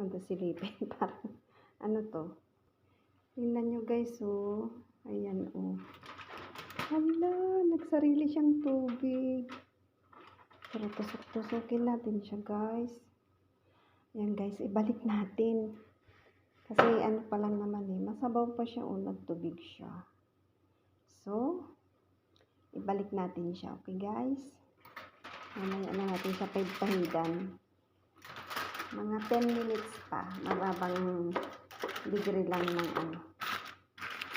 Ano silipin? Parang, ano to? Tingnan nyo guys, oh. Ayan, oh. Hala, nagsarili siyang tubig. Pero tusok-tusukin natin siya, guys. Ayan, guys, ibalik natin. Kasi ano pa lang naman eh, masabaw pa siya, oh, nagtubig siya. So, ibalik natin siya, okay guys? Mamaya na natin siya pahidan. Mga 10 minutes pa, mababang degree lang ng ano.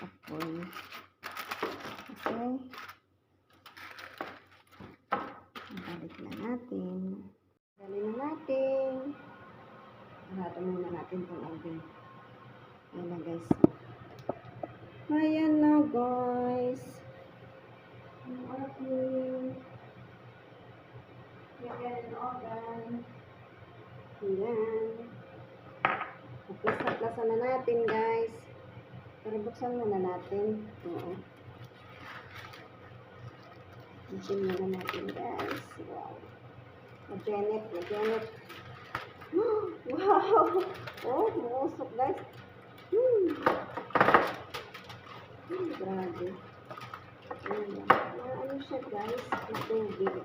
Okay. Okay. Ibalik na natin. Dali na natin. Sarado muna natin itong oven. Ayan na guys. Ayan na guys. Ang oven. Ayan ang oven. Ayan. Naplas-naplasan na natin guys. Pero buksan muna natin. Oo. Buksan muna natin guys. Wow. Mag-janet. Mag-janet. Wow! Oh, muusok guys. Grabe. Ayan. Ano siya guys? Tubig.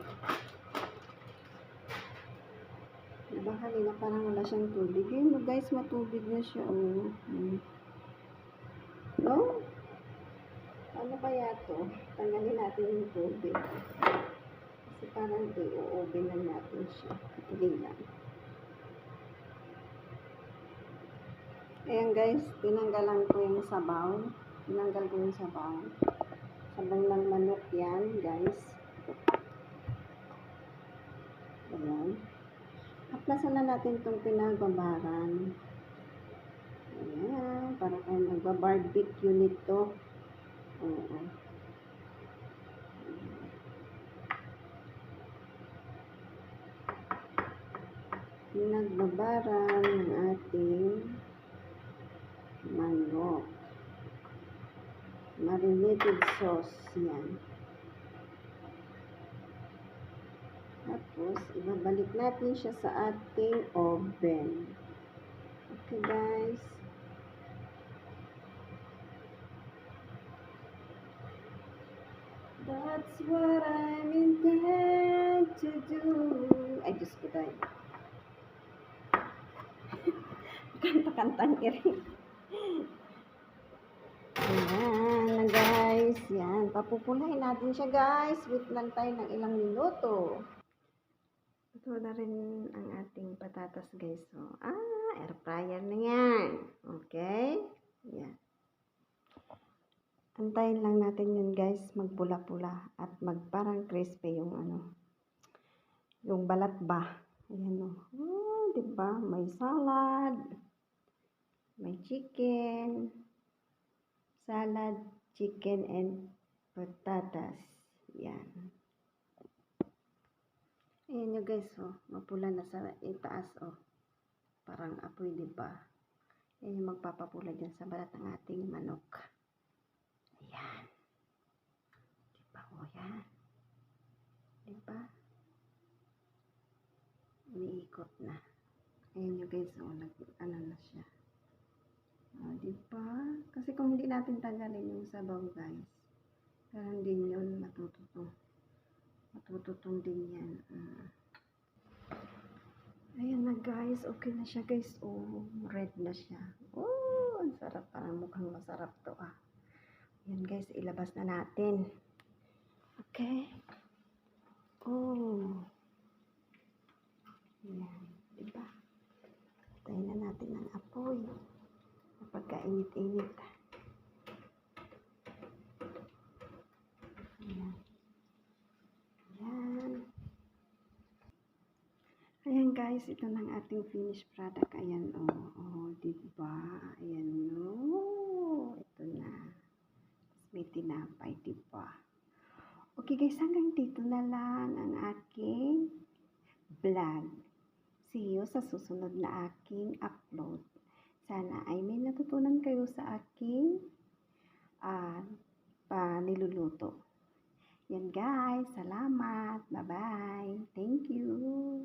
Diba kanina parang wala siyang tubig. Yun guys, matubig na siya. Oh. No? Ano kaya to? Tanggalin natin yung tubig. Kasi parang i-oven na natin siya. Hindi lang. Ayan guys, tinanggalan ko yung sabaw. Tinanggal ko yung sabaw. Sabaw ng manok yan guys. Ayan. Aplasan na natin itong pinagbabaran. Ayan. Para kayo magba-barbecue nito. Oo. Pinagbabaran ng ating manok. Marinated sauce yan. Tapos, ibabalik natin siya sa ating oven. Okay, guys. That's what I'm intend to do. Ay, Diyos ko tayo. Kanta-kantang irin. Ayan, guys. Yan. Papupulahin natin siya, guys. Wait lang tayo ng ilang minuto. Ito na rin ang ating patatas, guys. So, air fryer na yan. Okay? Yan. Antayin lang natin yun, guys. Magpula-pula. At magparang crispy yung ano. Yung balat ba. Ayan o. Oh, diba? May salad. May chicken. Salad, chicken, and patatas. Yan. Ayan nyo guys, oh. Mapula na sa itaas, oh. Parang apoy, diba? Ayan yung magpapapula dyan sa balat ng ating manok. Ayan. Diba, oh, yan. Diba? Umiikot na. Ayan nyo guys, oh. Ano na siya. Oh, diba? Kasi kung hindi natin tanggalin yung sabaw, guys, parang din yun matututong. Matututong din yan. Ayan na guys. Okay na siya guys. Oh, red na siya. Oh, ang sarap. Parang mukhang masarap to ah. Ayan guys. Ilabas na natin. Okay. Oh. Ayan. Diba? Tayo na natin ang apoy. Pagkainit-init. Ayan. Ayan guys, ito na ang ating finished product. Ayan oh, diba? Ayan no. Ito na. May tinapay, diba? Okay guys, hanggang dito na lang ang aking vlog. See you sa susunod na aking upload. Sana ay may natutunan kayo sa aking niluluto. Yan guys, salamat. Bye-bye. Thank you.